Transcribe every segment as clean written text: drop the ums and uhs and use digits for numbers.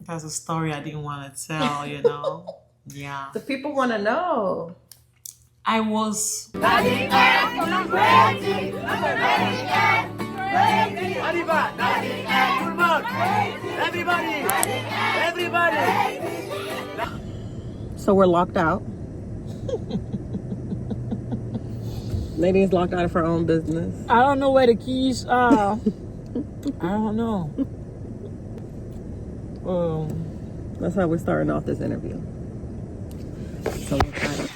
That's a story I didn't want to tell, you know. Yeah. The people want to know. I was. Nadine Hair Braiding. Everybody. So we're locked out. Nadine's locked out of her own business. I don't know where the keys are. I don't know. That's how we're starting off this interview. So we're trying to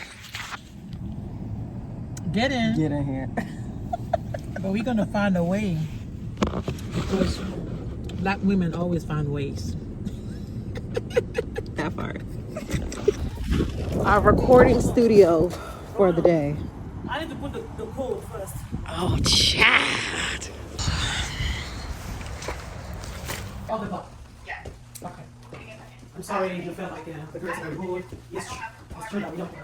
Get in. get in here. But we're gonna find a way. Because black women always find ways. That part. Our recording studio for the day. I need to put the code first. Oh, chat. On the top. Yeah. Okay. I'm sorry you felt like the girls are bored. It's true that we don't care.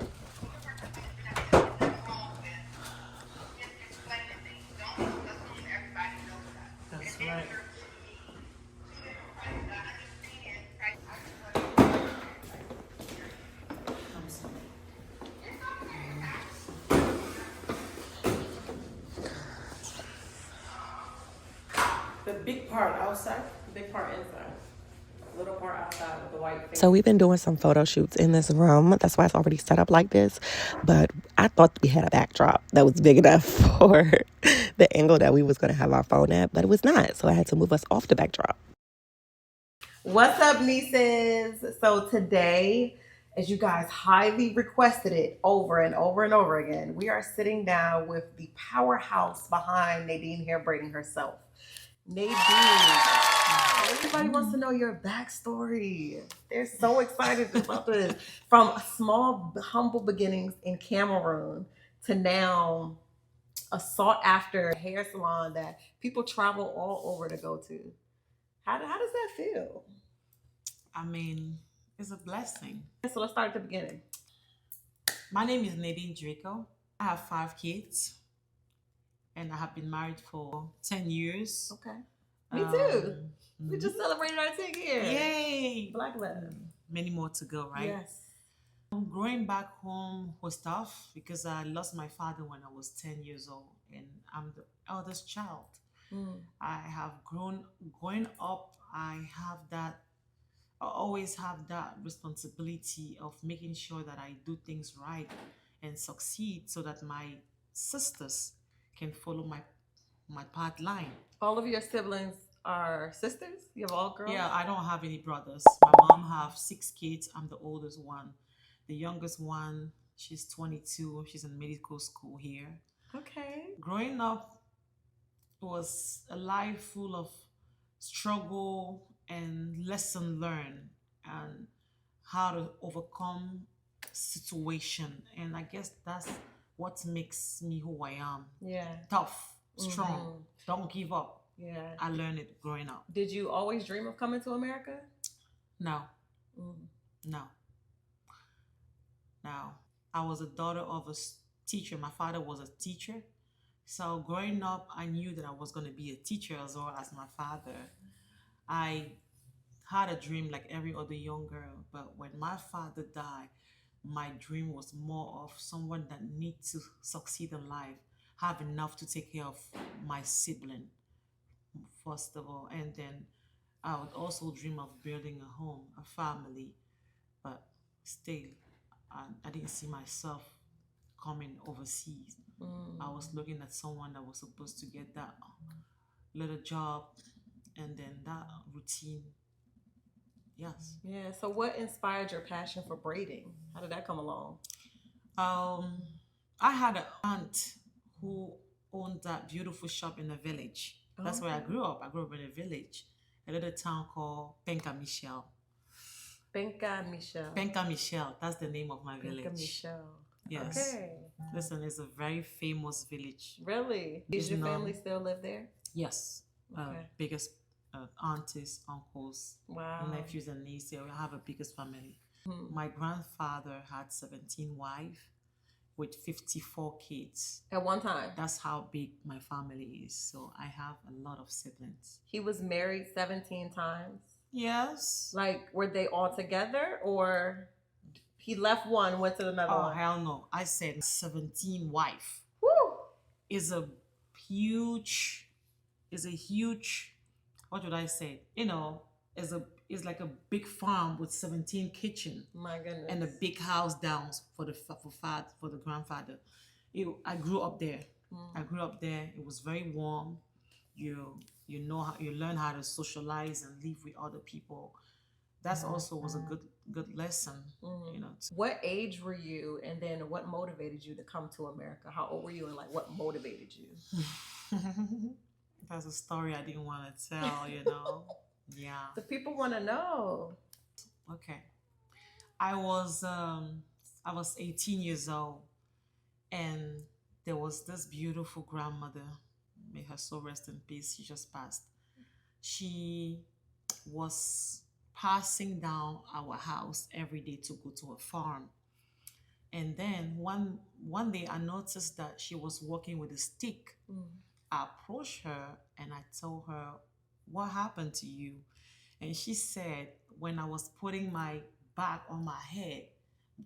That's right. The big part outside, the big part inside. Little part outside with the white face. So we've been doing some photo shoots in this room. That's why it's already set up like this. But I thought we had a backdrop that was big enough for the angle that we was going to have our phone at, but it was not. So I had to move us off the backdrop. What's up, nieces? So today, as you guys highly requested it over and over and over again, we are sitting down with the powerhouse behind Nadine Hair Braiding herself. Nadine, everybody wants to know your backstory. They're so excited about this. From small, humble beginnings in Cameroon to now a sought after hair salon that people travel all over to go to. How does that feel? I mean, it's a blessing. So let's start at the beginning. My name is Nadine Draco. I have 5 kids. And I have been married for 10 years. Okay. Me too. We just celebrated our 10 years. Yay! Black love. Many more to go, right? Yes. Growing back home was tough because I lost my father when I was 10 years old. And I'm the eldest child. I have growing up, I always have that responsibility of making sure that I do things right and succeed so that my sisters can follow my path line. All of your siblings are sisters? You have all girls? Yeah, I don't have any brothers. My mom have 6 kids. I'm the oldest one. The youngest one, she's 22. She's in medical school here. Okay. Growing up was a life full of struggle and lesson learned and how to overcome situation. And I guess that's what makes me who I am. Yeah. Tough, strong, don't give up. Yeah. I learned it growing up. Did you always dream of coming to America? No. No. I was a daughter of a teacher. My father was a teacher. So growing up, I knew that I was going to be a teacher as well as my father. I had a dream like every other young girl. But when my father died, my dream was more of someone that needs to succeed in life, have enough to take care of my sibling, first of all. And then I would also dream of building a home, a family. But still, I didn't see myself coming overseas. I was looking at someone that was supposed to get that little job and then that routine. Yes. Yeah. So what inspired your passion for braiding? How did that come along? I had an aunt who owned that beautiful shop in the village. That's where I grew up. I grew up in a village, a little town called Penka Michel. Penka Michel. Penka Michel. That's the name of my village. Penka Michel. Yes. Okay. Listen, it's a very famous village. Really? Does your family still live there? Yes. Okay. Biggest aunties, uncles, wow, nephews, and nieces. We have a biggest family. My grandfather had 17 wives, with 54 kids. At one time. That's how big my family is. So I have a lot of siblings. He was married 17 times. Yes. Like, were they all together, or he left one, went to another one? Oh, hell no. I said 17 wife. Woo! Is a huge, what would I say? You know, is like a big farm with 17 kitchen. My goodness. And a big house down for the grandfather. I grew up there. I grew up there. It was very warm. You learn how to socialize and live with other people. That's also was a good lesson. You know. What age were you, and then what motivated you to come to America? How old were you, and like what motivated you? That's a story I didn't want to tell. You know. Yeah. The people want to know. Okay. I was 18 years old, and there was this beautiful grandmother. May her soul rest in peace. She just passed. She was passing down our house every day to go to a farm. And then one day I noticed that she was walking with a stick. I approached her and I told her, "What happened to you?" And she said, "When I was putting my bag on my head,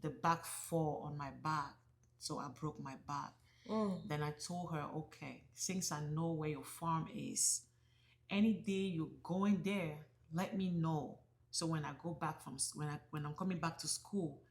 the bag fell on my back, so I broke my back." Then I told her, "Okay, since I know where your farm is, any day you're going there, let me know. So when I go back when I'm coming back to school,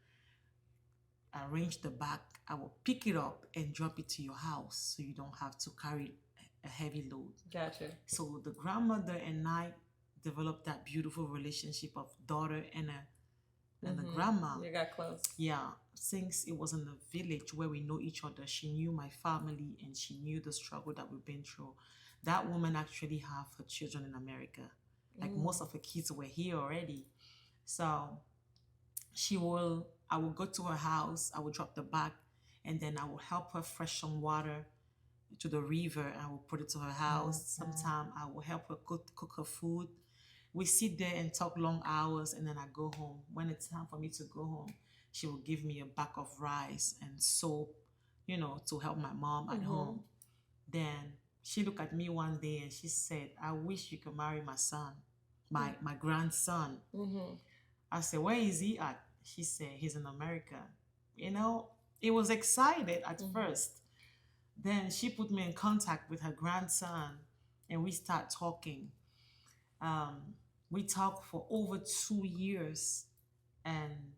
arrange the bag. I will pick it up and drop it to your house, so you don't have to carry a heavy load." Gotcha. So the grandmother and I developed that beautiful relationship of daughter and a grandma. You got close. Yeah, since it was in a village where we know each other, she knew my family and she knew the struggle that we've been through. That woman actually have her children in America. Like most of her kids were here already. So I will go to her house, I will drop the bag, and then I will help her fresh some water to the river and I will put it to her house. Sometimes I will help her cook her food. We sit there and talk long hours, and then I go home. When it's time for me to go home, she will give me a bag of rice and soap, you know, to help my mom at home. Then she looked at me one day and she said, "I wish you could marry my son, my grandson." I said, "Where is he at?" She said, "He's in America." You know, it was excited at first. Then she put me in contact with her grandson and we start talking. We talked for over 2 years, and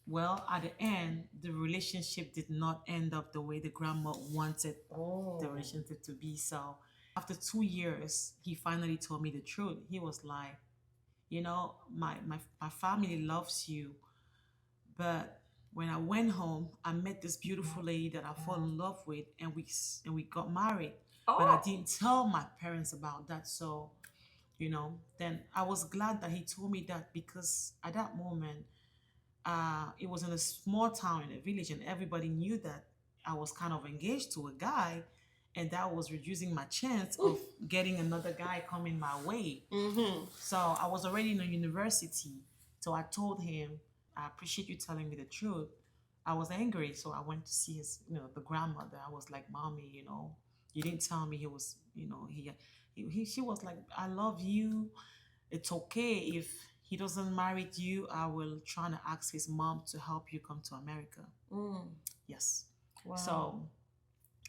well, at the end, the relationship did not end up the way the grandma wanted the relationship to be. So after 2 years, he finally told me the truth. He was like, "You know, my family loves you, but when I went home, I met this beautiful lady that I fell in love with, and we got married. But I didn't tell my parents about that." So, you know, then I was glad that he told me that, because at that moment, it was in a small town in a village, and everybody knew that I was kind of engaged to a guy, and that was reducing my chance of getting another guy coming my way. So I was already in a university. So I told him, "I appreciate you telling me the truth." I was angry, so I went to see his, the grandmother. I was like, "Mommy, you didn't tell me he was, she was like, I love you. It's okay if he doesn't marry you. I will try to ask his mom to help you come to America." Yes. Wow. So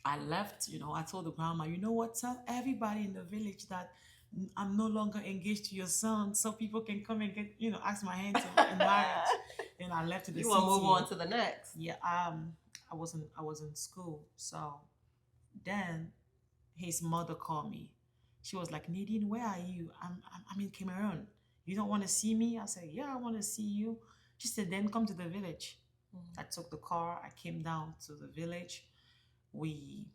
I left, I told the grandma, "You know what, tell everybody in the village that I'm no longer engaged to your son, so people can come and get, ask my hand in marriage." And I left to the You city. want to move on to the next? Yeah. I was in school. So then his mother called me. She was like, "Nadine, where are you?" I'm in Cameroon. "You don't want to see me?" I said, "Yeah, I want to see you." She said, "Then come to the village." I took the car. I came down to the village. We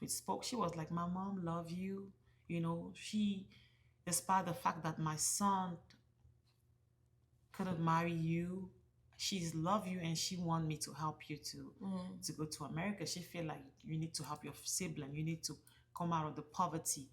spoke. She was like, "My mom love you." She, despite the fact that my son couldn't marry you, she's love you and she want me to help you to go to America. She feel like you need to help your sibling. You need to come out of the poverty.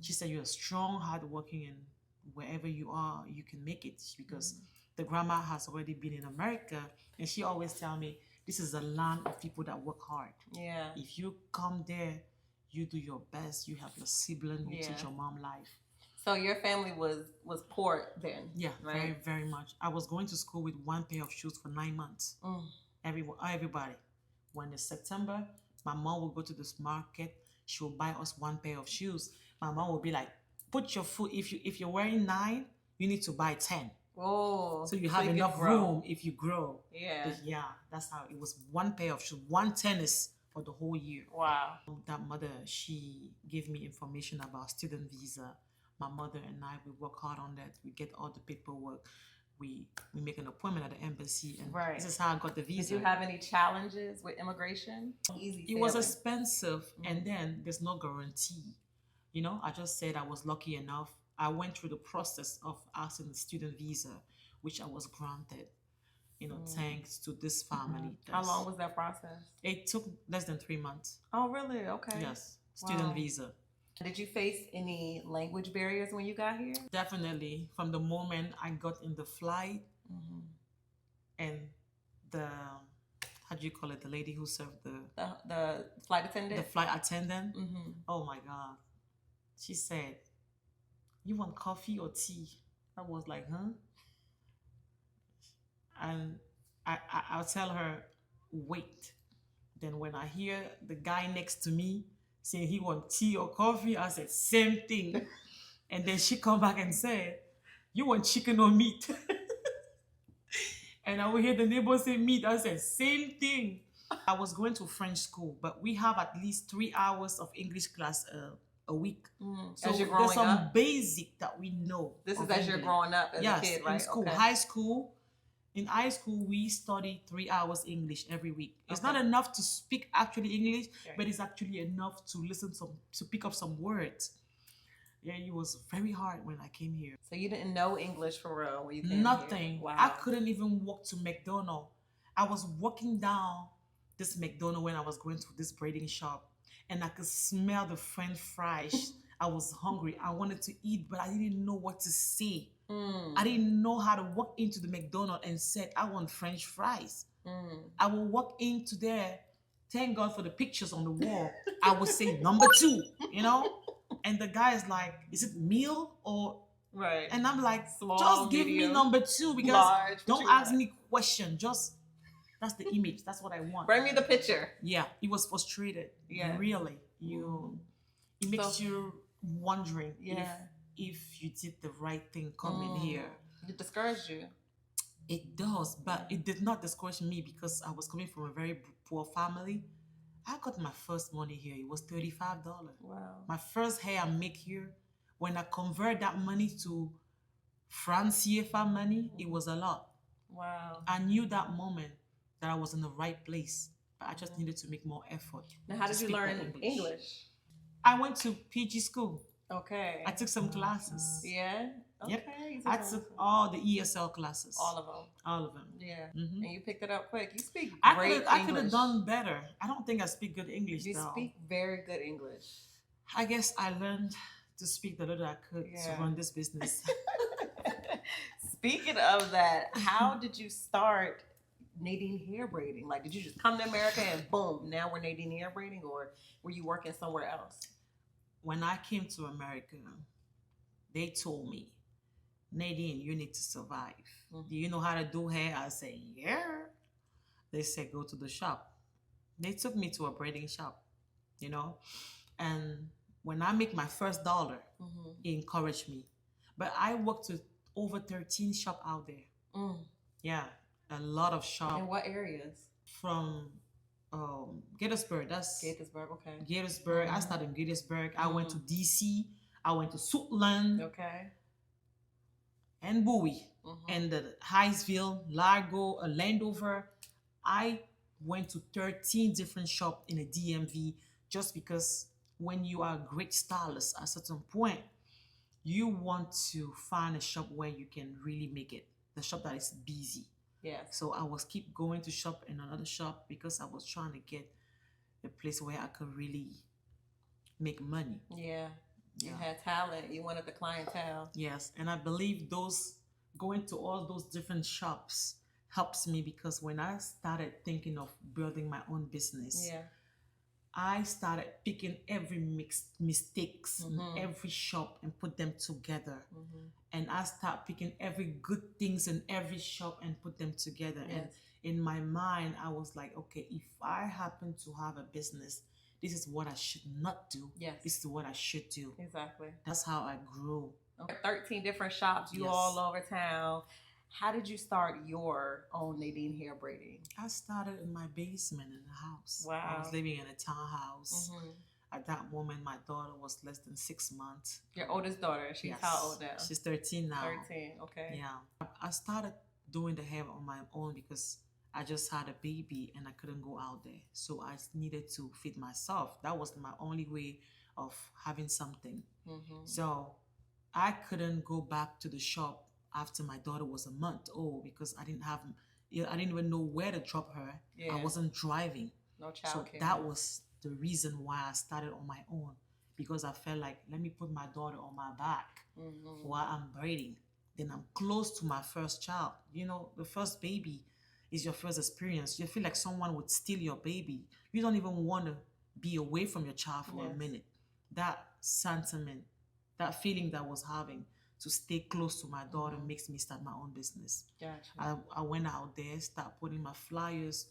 She said, "You're strong, hardworking, and wherever you are, you can make it," because the grandma has already been in America, and she always tell me, This is a land of people that work hard. Yeah. If you come there, you do your best. You have your sibling. You teach your mom life. So your family was poor then. Yeah, right? very, very much. I was going to school with one pair of shoes for 9 months. Everybody. When it's September, my mom will go to this market. She will buy us one pair of shoes. My mom will be like, "Put your foot. If you're wearing 9, you need to buy 10. Oh, So you have enough room if you grow." Yeah. But yeah, that's how it was. One pair of shoes, one tennis for the whole year. Wow. That mother, she gave me information about student visa. My mother and I, we work hard on that. We get all the paperwork. We make an appointment at the embassy, and this is how I got the visa. Did you have any challenges with immigration? Easy. It was expensive, and then there's no guarantee. You know, I just said I was lucky enough. I went through the process of asking the student visa, which I was granted. You know, thanks to this family. How long was that process? It took less than 3 months. Oh, really? Okay. Yes, student visa. Did you face any language barriers when you got here? Definitely. From the moment I got in the flight, and the, how do you call it, the lady who served the flight attendant? The flight attendant. Oh my God. She said, "You want coffee or tea?" I was like, "Huh?" And I'll tell her, "Wait." Then when I hear the guy next to me saying he want tea or coffee, I said, "Same thing." And then she come back and said, "You want chicken or meat?" And I would hear the neighbor say meat. I said, "Same thing." I was going to French school, but we have at least 3 hours of English class a week. So as you're there's growing some up? basic that we know. This is of as you're English. growing up as a Yes, kid, right? in school, Okay. high school. In high school, we study 3 hours English every week. It's not enough to speak actually English, but it's actually enough to to pick up some words. Yeah, it was very hard when I came here. So you didn't know English for real when you came Nothing. here? Wow. I couldn't even walk to McDonald's. I was walking down this McDonald's when I was going to this braiding shop, and I could smell the French fries. I was hungry. I wanted to eat, but I didn't know what to say. I didn't know how to walk into the McDonald's and said, "I want French fries." I will walk into there. Thank God for the pictures on the wall. I would say number 2, you know? And the guy is like, "Is it meal or..." Right. And I'm like, Small, "Just give medium, me number 2 because large, don't ask me question. Just, that's the image. That's what I want." Bring me the picture. Yeah, it was frustrated. Yeah. Really. It makes you wondering if you did the right thing coming here. It discouraged you. It does, but it did not discourage me because I was coming from a very poor family. I got my first money here. It was $35. Wow. My first hair I make here, when I convert that money to France CFA money, it was a lot. Wow. I knew that moment that I was in the right place, but I just needed to make more effort. Now, how did you learn English? I went to PG school. Okay. I took some classes. Yeah? Yep. Okay. I took all the ESL classes. all of them. All of them. Yeah. Mhm. And you picked it up quick. You speak I great could have English. done better. I don't think I speak good English You though. speak very good English. I guess I learned to speak the little I could to Yeah. run this business. Speaking of that, how did you start Nadine Hair Braiding? Like, did you just come to America and boom, now we're Nadine Hair Braiding, or were you working somewhere else? When I came to America, they told me, "Nadine, you need to survive. Do you know how to do hair?" I said, "Yeah." They said, "Go to the shop." They took me to a braiding shop, you know, and when I make my first dollar, it encouraged me. But I worked with over 13 shops out there. Yeah, a lot of shops. In what areas? From Gettysburg. That's Gettysburg, okay. Gettysburg. I started in Gettysburg. I went to DC. I went to Suitland Okay. and Bowie and Hinesville, Largo, Landover. I went to 13 different shops in a DMV just because when you are a great stylist at a certain point, you want to find a shop where you can really make it. The shop that is busy. Yes. So I was keep going to shop in another shop because I was trying to get a place where I could really make money. Yeah. You had talent. You wanted the clientele. Yes, and I believe going to all those different shops helps me because when I started thinking of building my own business, Yeah. I started picking every mistakes in Mhm. every shop and put them together. Mhm. And I start picking every good things in every shop and put them together. And Yes. in my mind, I was like, okay, if I happen to have a business, this is what I should not do. Yes. This is what I should do. Exactly. That's how I grew. Okay. 13 different shops, you Yes. all over town. How did you start your own Nadine Hair Braiding? I started in my basement in the house. Wow. I was living in a townhouse. Mm-hmm. At that moment, my daughter was less than 6 months. Your oldest daughter, she's Yes. how old now? She's 13 now. 13, okay. Yeah. I started doing the hair on my own because I just had a baby and I couldn't go out there. So I needed to feed myself. That was my only way of having something. Mm-hmm. So I couldn't go back to the shop after my daughter was a month old because I didn't even know where to drop her. Yeah. I wasn't driving. No So childcare. that was the reason why I started on my own, because I felt like, let me put my daughter on my back Mm-hmm. while I'm braiding. Then I'm close to my first child. You know, the first baby is your first experience. You feel like someone would steal your baby. You don't even want to be away from your child for a Yes. minute. That sentiment, that feeling that I was having to stay close to my daughter Mhm. makes me start my own business. Gotcha. I went out there, start putting my flyers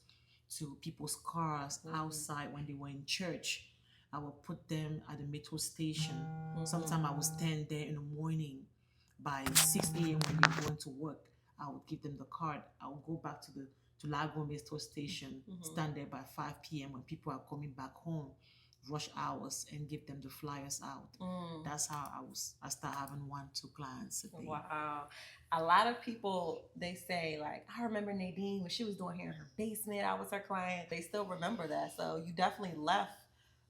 to people's cars Mhm. outside when they were in church. I would put them at the metro station. Mhm. Sometimes I would stand there in the morning by 6 a.m. when they were going to work. I would give them the card. I would go back to Lago metro station, Mhm. stand there by 5 p.m. when people are coming back home, rush hours, and give them the flyers out. Mm. That's how I started having 1-2 clients a day. Wow. A lot of people, they say, like, I remember Nadine when she was doing hair in her basement. I was her client. They still remember that. So you definitely left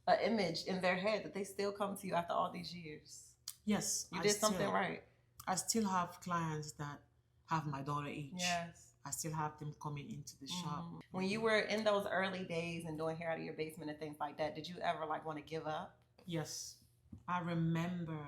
an image in their head that they still come to you after all these years. Yes, You did something right. I still have clients that have my daughter age. Yes. I still have them coming into the shop. Mhm. When you were in those early days and doing hair out of your basement and things like that, did you ever like want to give up? Yes, I remember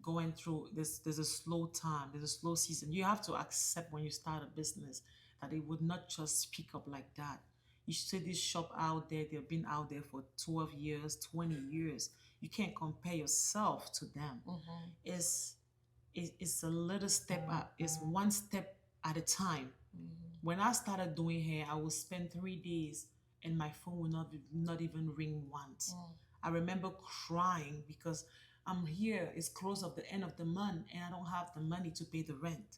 going through this. There's a slow time. There's a slow season. You have to accept when you start a business that it would not just pick up like that. You see this shop out there. They've been out there for 12 years, 20 years. You can't compare yourself to them. Mm-hmm. It's a little step. It's one step at a time. Mm-hmm. When I started doing hair, I would spend 3 days and my phone would not even ring once. Mm. I remember crying because I'm here, it's close of the end of the month and I don't have the money to pay the rent.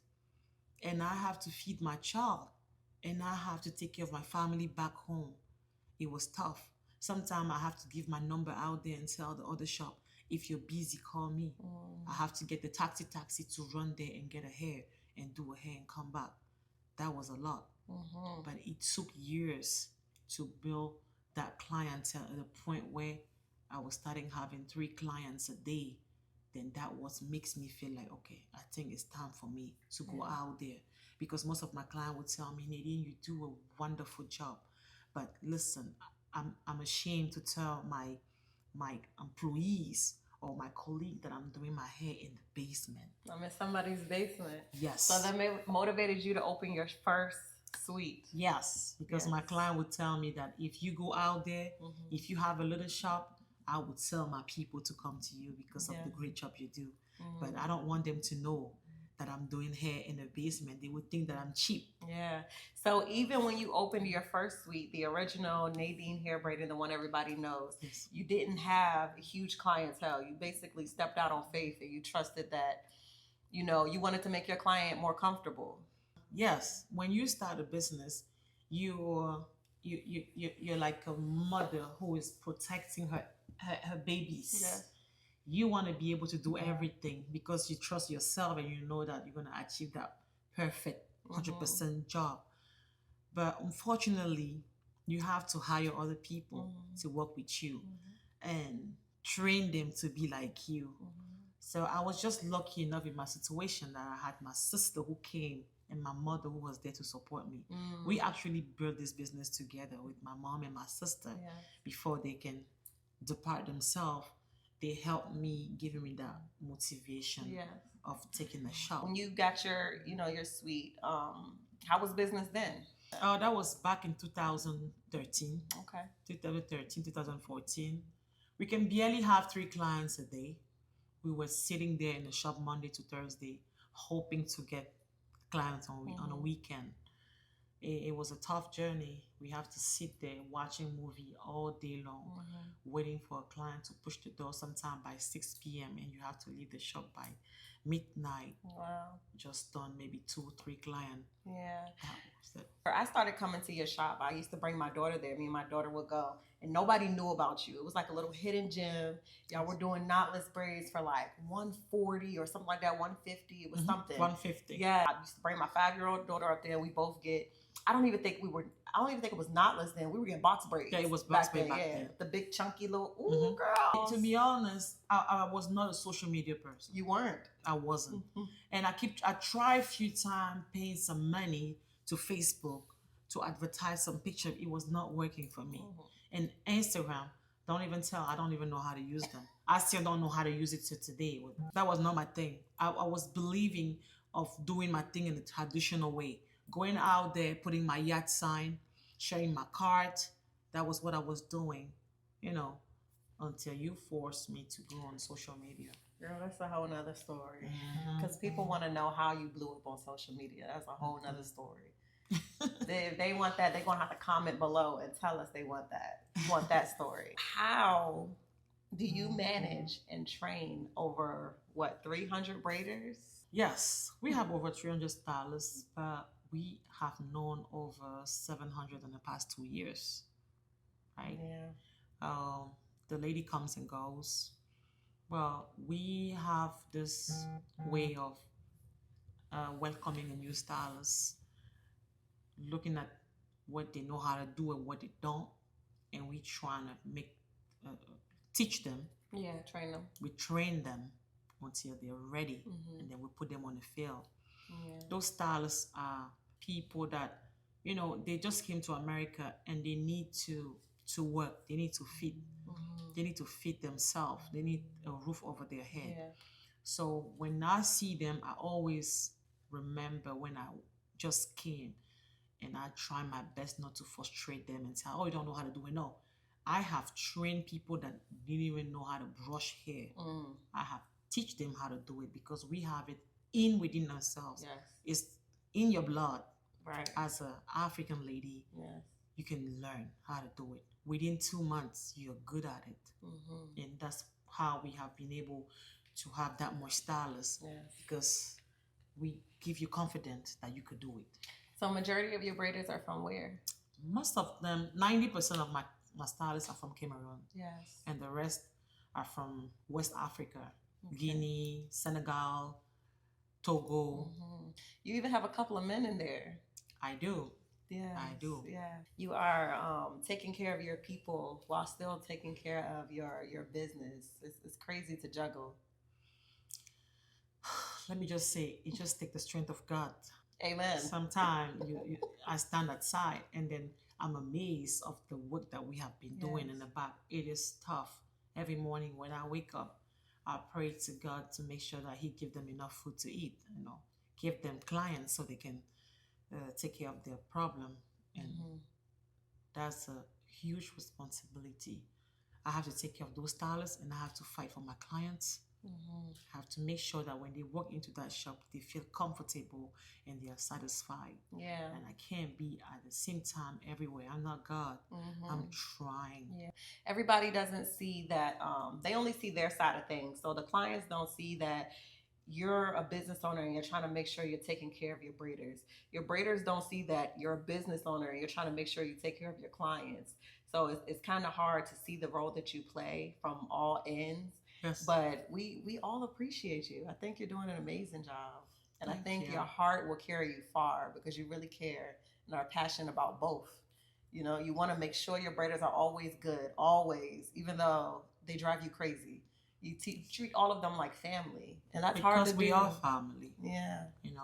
And I have to feed my child and I have to take care of my family back home. It was tough. Sometimes I have to give my number out there and tell the other shop, if you're busy, call me. Mm. I have to get the taxi to run there and get a hair and do a hair and come back. That was a lot. Mm-hmm. But it took years to build that clientele at a point where I was starting having 3 clients a day. Then that what makes me feel like, okay, I think it's time for me to go out there. Because most of my clients would tell me, Nadine, you do a wonderful job. But listen, I'm ashamed to tell my employees or my colleague that I'm doing my hair in the basement. I'm in somebody's basement. Yes. So that motivated you to open your first suite. Yes, because my client would tell me that if you go out there, Mhm. if you have a little shop, I would tell my people to come to you because of the Yes. great job you do. Mhm. But I don't want them to know that I'm doing hair in the basement. They would think that I'm cheap. Yeah. So even when you opened your first suite, the original Nadine Hair Braiding, the one everybody knows, Yes. you didn't have a huge clientele. You basically stepped out on faith and you trusted that, you know, you wanted to make your client more comfortable. Yes, when you start a business, you're like a mother who is protecting her babies. Yes. You want to be able to do everything because you trust yourself and you know that you're going to achieve that perfect 100% job. But unfortunately, you have to hire other people to work with you and train them to be like you. So I was just lucky enough in my situation that I had my sister who came and my mother who was there to support me. We actually built this business together with my mom and my sister. Before they can depart themselves. They helped me, giving me that motivation of taking the shop. When you got your, you know, your suite, How was business then? That was back in 2013. Okay. 2013, 2014. We can barely have 3 clients a day. We were sitting there in the shop Monday to Thursday, hoping to get clients on a weekend. It was a tough journey. We have to sit there watching movie all day long, waiting for a client to push the door sometime by 6 p.m. and you have to leave the shop by midnight. Wow. Just done maybe 2 or 3 clients. Yeah. That was it. I started coming to your shop. I used to bring my daughter there. Me and my daughter would go, and nobody knew about you. It was like a little hidden gem. Y'all were doing knotless braids for like $140 or something like that, $150. It was something. $150. Yeah. I used to bring my 5-year-old daughter up there. We both get. I don't even think it was knotless then. We were getting box braids. Yeah, it was box braid back then. The big chunky little, ooh, girl. To be honest, I was not a social media person. You weren't. I wasn't. And I tried a few times paying some money to Facebook to advertise some picture. It was not working for me. And Instagram, don't even know how to use them. I still don't know how to use it to today. That was not my thing. I was believing of doing my thing in the traditional way. Going out there, putting my yacht sign, sharing my card. That was what I was doing, until you forced me to go on social media. Girl, that's a whole nother story. Because people want to know how you blew up on social media. That's a whole nother story. If they want that, they're going to have to comment below and tell us they want that story. How do you manage and train over, 300 braiders? Yes, we have over 300 stylists, but we have known over 700 in the past 2 years, right? Yeah. The lady comes and goes. Well, we have this way of welcoming a new stylist, looking at what they know how to do and what they don't, and we trying to teach them. Yeah, train them. We train them until they're ready, and then we put them on the field. Yeah. Those stylists are people that, they just came to America and they need to work. They need to feed. They need to feed themselves. They need a roof over their head. Yeah. So when I see them, I always remember when I just came, and I try my best not to frustrate them and say, "Oh, you don't know how to do it." No, I have trained people that didn't even know how to brush hair. I have teach them how to do it because we have it within ourselves. Yes. It's in your blood. Right. As an African lady, yes, you can learn how to do it. Within 2 months, you're good at it. And that's how we have been able to have that much stylists. Yes. Because we give you confidence that you could do it. So majority of your braiders are from where? Most of them, 90% of my stylists are from Cameroon. Yes. And the rest are from West Africa, Guinea, Senegal, Togo. You even have a couple of men in there. I do. Yeah, I do. Yeah, you are taking care of your people while still taking care of your business. It's crazy to juggle. Let me just say, it just takes the strength of God. Amen. Sometimes I stand outside and then I'm amazed of the work that we have been doing in the back. It is tough. Every morning when I wake up, I pray to God to make sure that He give them enough food to eat. Give them clients so they can take care of their problem, and that's a huge responsibility. I have to take care of those stylists, and I have to fight for my clients. I have to make sure that when they walk into that shop, they feel comfortable and they are satisfied. Yeah. And I can't be at the same time everywhere. I'm not God. I'm trying. Yeah. Everybody doesn't see that. They only see their side of things. So the clients don't see that you're a business owner and you're trying to make sure you're taking care of your braiders. Your braiders don't see that you're a business owner and you're trying to make sure you take care of your clients. So it's kind of hard to see the role that you play from all ends. Yes. But we all appreciate you. I think you're doing an amazing job. And I think you. your heart will carry you far because you really care and are passionate about both. You want to make sure your braiders are always good, always, even though they drive you crazy. You treat all of them like family, and that's hard to do. Because we are family. Yeah.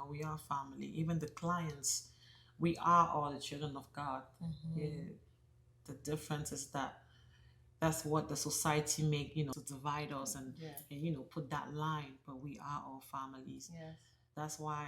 We are family. Even the clients, we are all the children of God. Yeah. The difference is that's what the society make, to divide us and put that line. But we are all families. Yes. That's why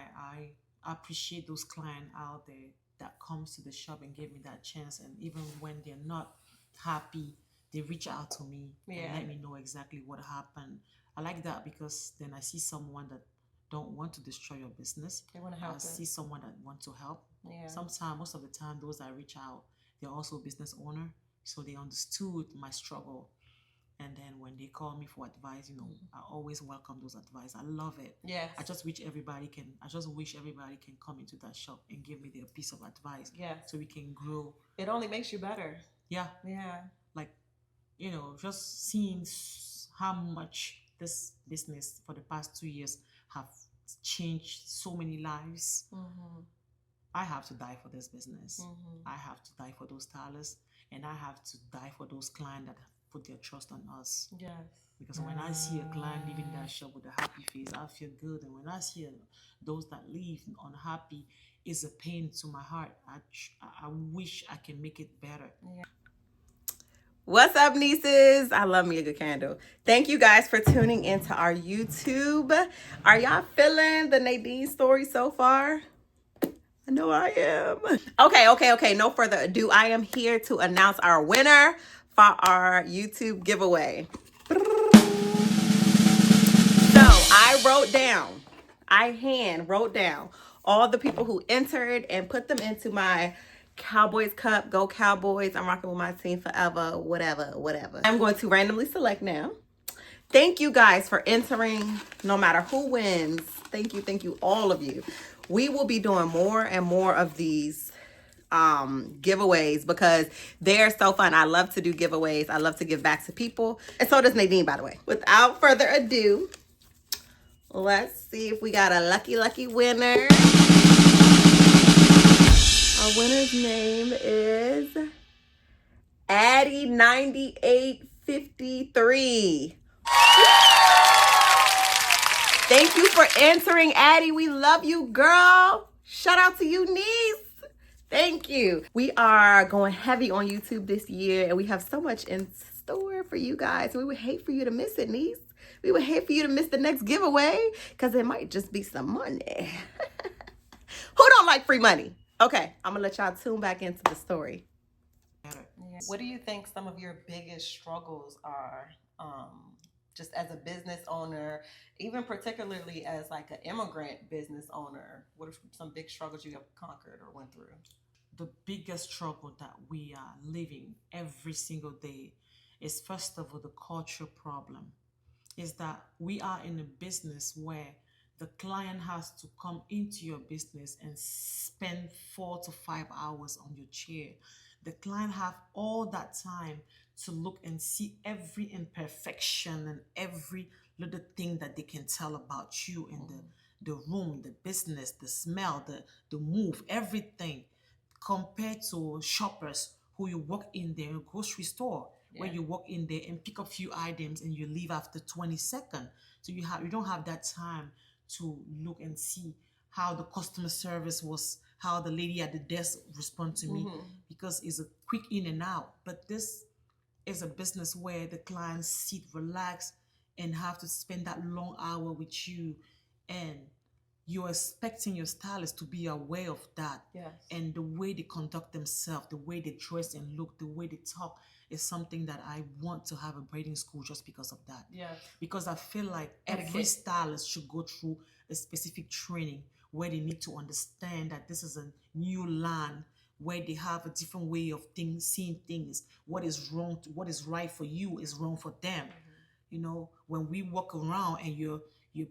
appreciate those clients out there that comes to the shop and give me that chance. And even when they're not happy, they reach out to me and let me know exactly what happened. I like that because then I see someone that don't want to destroy your business. They want to help. I see someone that want to help. Sometimes, most of the time, those that reach out, they're also business owner, so they understood my struggle. And then when they call me for advice, you know, I always welcome those advice. I love it. Yes. I just wish everybody can come into that shop and give me their piece of advice. Yes. So we can grow. It only makes you better. Yeah. Yeah. Like, you know, just seeing how much this business for the past 2 years have changed so many lives. I have to die for this business. I have to die for those stylists, and I have to die for those clients that put their trust on us. Yes. Because when I see a client leaving that shop with a happy face, I feel good. And when I see those that leave unhappy, it's a pain to my heart. I wish I can make it better. Yeah. What's up, nieces? I love me a good candle. Thank you guys for tuning into our YouTube. Are y'all feeling the Nadine story so far? I know I am. Okay. No further ado. I am here to announce our winner for our YouTube giveaway. So I hand wrote down all the people who entered and put them into my Cowboys Cup. Go Cowboys. I'm rocking with my team forever. Whatever. I'm going to randomly select now. Thank you guys for entering. No matter who wins. Thank you, all of you. We will be doing more and more of these giveaways because they're so fun. I love to do giveaways. I love to give back to people. And so does Nadine, by the way. Without further ado, let's see if we got a lucky winner. Our winner's name is Addie9853. Thank you for entering, Addie. We love you, girl. Shout out to you, niece. Thank you. We are going heavy on YouTube this year, and we have so much in store for you guys. We would hate for you to miss it, niece. We would hate for you to miss the next giveaway because it might just be some money. Who don't like free money? Okay, I'm going to let y'all tune back into the story. Yeah. What do you think some of your biggest struggles are? Just as a business owner, even particularly as like an immigrant business owner, what are some big struggles you have conquered or went through? The biggest struggle that we are living every single day is, first of all, the culture problem. Is that we are in a business where the client has to come into your business and spend 4 to 5 hours on your chair. The client have all that time to look and see every imperfection and every little thing that they can tell about you in the room, the business, the smell, the move, everything, compared to shoppers who you walk in their grocery store, where you walk in there and pick a few items and you leave after 20 seconds. So you don't have that time to look and see how the customer service was, how the lady at the desk respond to me, because it's a quick in and out. But this is a business where the clients sit, relax, and have to spend that long hour with you, and you're expecting your stylist to be aware of that. Yes. And the way they conduct themselves, the way they dress and look, the way they talk is something that I want to have a braiding school just because of that. Yeah. Because I feel like every stylist should go through a specific training where they need to understand that this is a new land where they have a different way of seeing things. What is wrong, what is right for you is wrong for them. You know, when we walk around and you're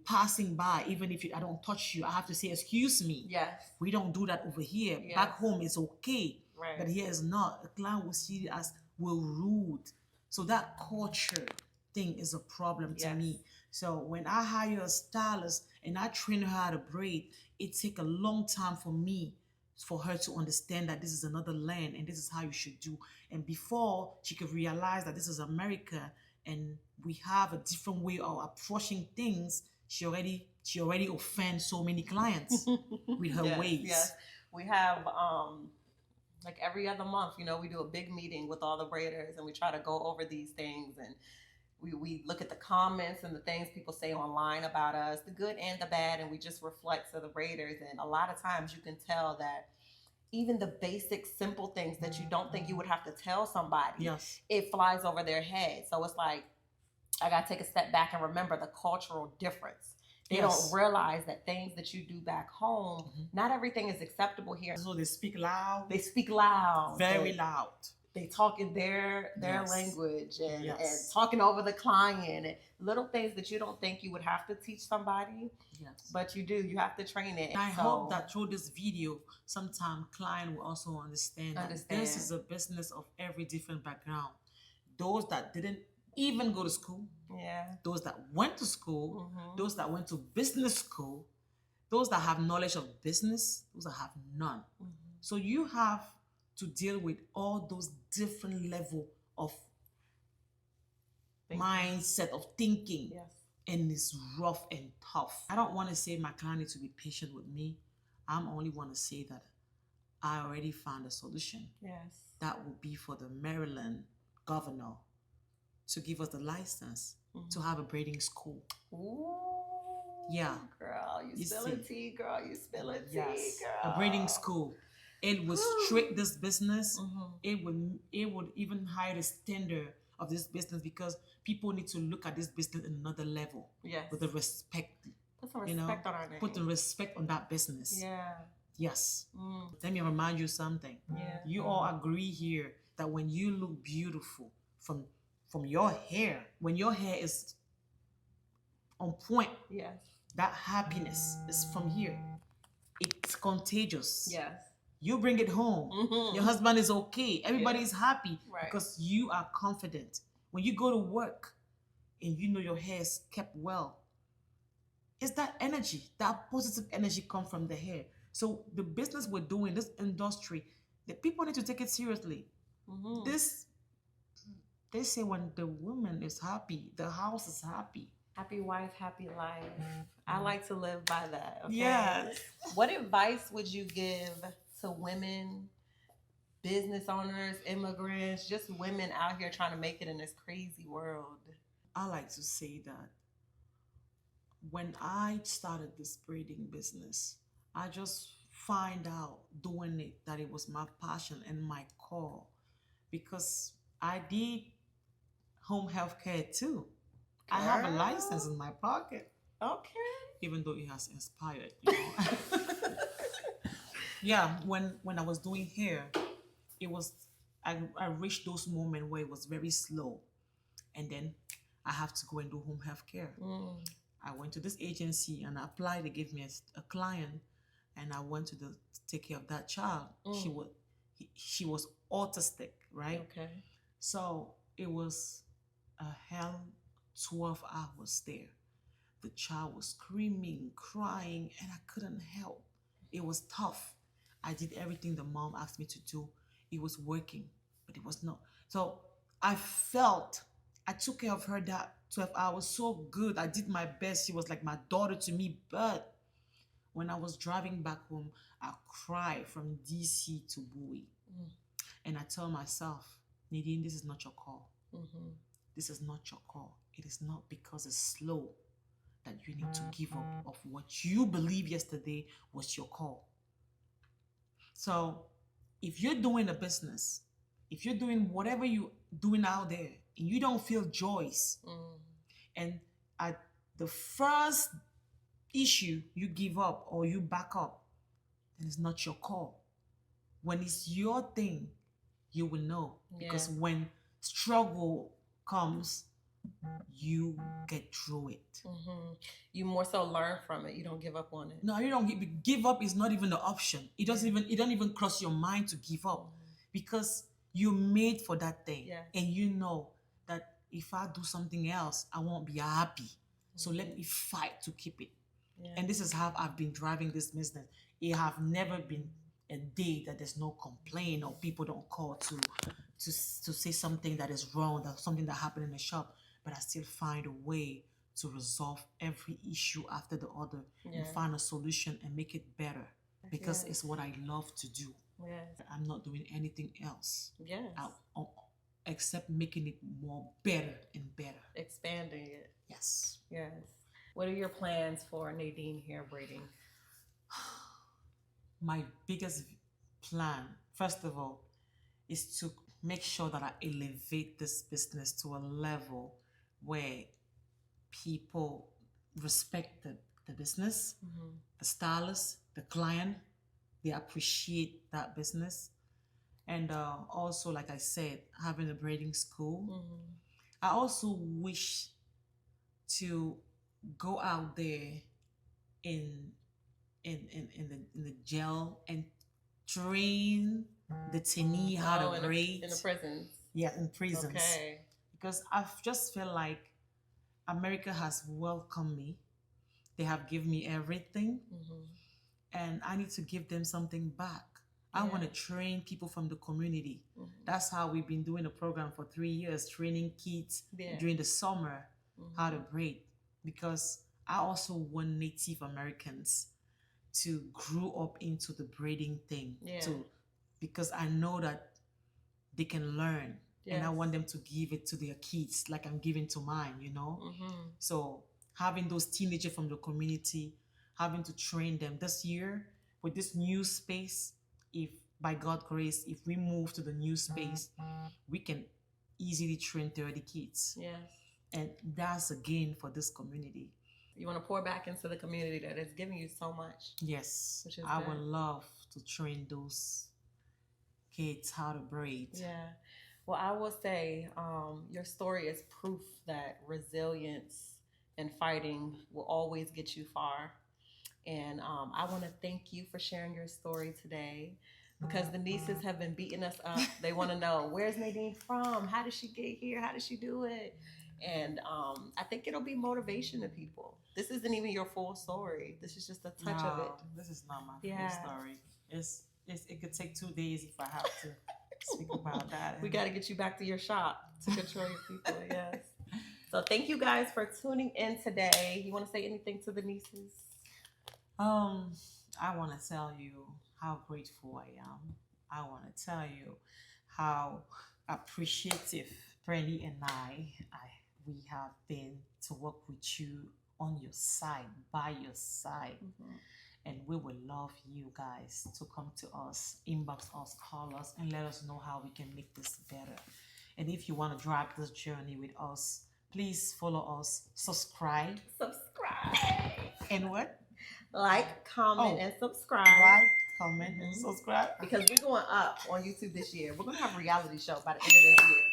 passing by, even if I don't touch you, I have to say, excuse me. Yes. We don't do that over here. Yes. Back home, it's okay. Right. But here is not. A client will see it as we're rude. So that culture thing is a problem to me. So when I hire a stylist and I train her how to braid, it takes a long time for me for her to understand that this is another land and this is how you should do. And before she could realize that this is America and we have a different way of approaching things, she already offends so many clients with her ways. Yes. We have like every other month, you know, we do a big meeting with all the braiders and we try to go over these things, and we look at the comments and the things people say online about us, the good and the bad, and we just reflect to the braiders. And a lot of times you can tell that even the basic simple things that you don't think you would have to tell somebody, Yes. it flies over their head. So it's like, I got to take a step back and remember the cultural difference. They Yes. don't realize that things that you do back home, Mhm. not everything is acceptable here. So they speak loud. They speak loud. Very loud. They talk in their Yes. language and Yes. talking over the client and little things that you don't think you would have to teach somebody, Yes. but you do. You have to train it. And I So- hope that through this video, sometime client will also understand that this is a business of every different background. Those that didn't even go to school, Yeah. those that went to school, Mhm. those that went to business school, those that have knowledge of business, those that have none. Mhm. So you have to deal with all those different level of Thinking. mindset of thinking, Yes. and it's rough and tough. I don't want to say my client needs to be patient with me. I'm only want to say that I already found a solution Yes. that will be for the Maryland governor to give us the license to have a braiding school. Ooh. Yeah. Girl, you You spilling see. tea, girl. You spilling tea, Yes, girl. a braiding school. It would strict this business. Mhm. It would even hire the standard of this business, because people need to look at this business in another level Yes. with the respect. Put some You know, respect on our name. put the respect on that business. Yeah. Yes. Mm. Let me remind you something. Yeah. You all agree here that when you look beautiful from your hair, when your hair is on point, Yes. that happiness is from here. It's contagious. Yes. You bring it home. Mhm. Your husband is okay. Everybody Yeah. is happy Right. because you are confident. When you go to work and you know your hair is kept well, it's that energy, that positive energy come from the hair. So the business we're doing, this industry, the people need to take it seriously. Mhm. This, they say when the woman is happy, the house is happy. Happy wife, happy life. I like to live by that. Okay? Yes. What advice would you give to women, business owners, immigrants, just women out here trying to make it in this crazy world? I like to say that when I started this braiding business, I just find out doing it that it was my passion and my core, because I did home health care too. I have a Girl. license in my pocket, Okay. even though it has inspired. You know? Yeah, when I was doing hair, it was I reached those moments where it was very slow, and then I have to go and do home health care. Mm. I went to this agency and I applied. They gave me a client, and I went to take care of that child. Mm. She was autistic, right? Okay. So it was a hell 12 hours there. The child was screaming, crying, and I couldn't help. It was tough. I did everything the mom asked me to do. It was working, but it was not. So I took care of her that 12 hours so good. I did my best. She was like my daughter to me. But when I was driving back home, I cried from DC to Bowie. Mm. And I tell myself, Nadine, this is not your call. Mm-hmm. This is not your call. It is not because it's slow that you need to give up of what you believe yesterday was your call. So if you're doing a business, if you're doing whatever you're doing out there and you don't feel joys, and at the first issue you give up or you back up, then it's not your call. When it's your thing, you will know. Because when struggle comes, you get through it. Mm-hmm. You more so learn from it. You don't give up on it. No, you don't give up is not even an option. It don't even cross your mind to give up, because you're made for that thing. Yes. And you know that if I do something else, I won't be happy. So let me fight to keep it. Yeah. And this is how I've been driving this business. It have never been a day that there's no complaint or people don't call to say something that is wrong, that something that happened in the shop. But I still find a way to resolve every issue after the other and find a solution and make it better, because it's what I love to do. Yes. I'm not doing anything else. Yes. except making it more better and better. Expanding it. Yes. Yes. What are your plans for Nadine Hair Braiding? My biggest plan, first of all, is to make sure that I elevate this business to a level where people respect the business, the stylist, the client, they appreciate that business. And also, like I said, having a braiding school. I also wish to go out there in the jail and train the trainee how to braid. In the prisons. Yeah, in prisons. Okay. Because I've just felt like America has welcomed me. They have given me everything. And I need to give them something back. I want to train people from the community. That's how we've been doing the program for 3 years, training kids during the summer how to braid. Because I also want Native Americans to grow up into the braiding thing. Because I know that they can learn. And I want them to give it to their kids like I'm giving to mine, you know? So having those teenagers from the community, having to train them this year with this new space, if by God's grace, if we move to the new space, we can easily train 30 kids. And that's a gain for this community. You want to pour back into the community that is giving you so much. Yes. I would love to train those kids how to braid. Well, I will say your story is proof that resilience and fighting will always get you far. And I want to thank you for sharing your story today, because the nieces have been beating us up. They want to know, where's Nadine from? How did she get here? How did she do it? And I think it'll be motivation to people. This isn't even your full story. This is just a touch of it. This is not my full story. It could take 2 days if I have to speak about that. We got to get you back to your shop to control your people. Yes. So thank you guys for tuning in today. You want to say anything to the nieces? I want to tell you how grateful I am. I want to tell you how appreciative Brandy and we have been to work with you on your side, by your side. And we would love you guys to come to us, inbox us, call us, and let us know how we can make this better. And if you want to drive this journey with us, please follow us, subscribe. And what? Like, comment, and subscribe. Like, comment, and subscribe. Because we're going up on YouTube this year. We're going to have a reality show by the end of this year.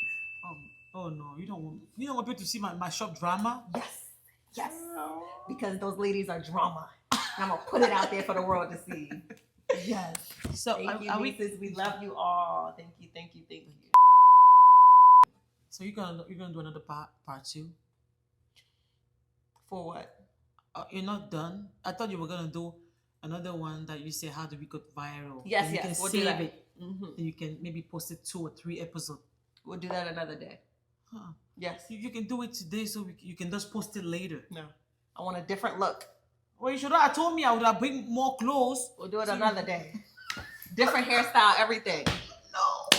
Oh no, you don't want people to see my shop drama? Yes. Because those ladies are drama. And I'm going to put it out there for the world to see. Yes. So thank you, nieces. We love you all. Thank you. So you're gonna do another part 2? For what? You're not done? I thought you were gonna do another one that you say, how do we go viral? Yes, you can we'll save do that. it. You can maybe post it 2 or 3 episodes. We'll do that another day. Yes. You can do it today, so you can just post it later. No, I want a different look. Well, you should have told me. I would have bring more clothes. We'll do it another day. Different hairstyle, everything. No.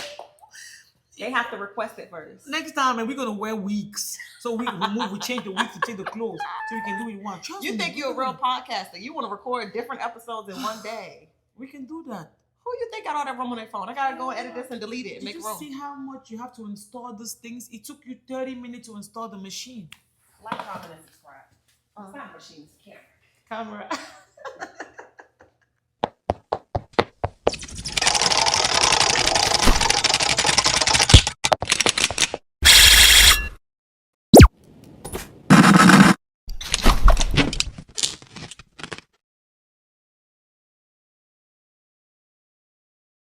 They have to request it first. Next time, we're gonna wear wigs. So we change the wigs to change the clothes, so we can do what you want. You think you're a real podcaster? You want to record different episodes in one day? We can do that. Who you think got all that room on their phone? I gotta go and edit this and delete it and make room. Did you see how much you have to install these things? It took you 30 minutes to install the machine. Like, comment, and subscribe. It's not a machine, it's a camera. Camera.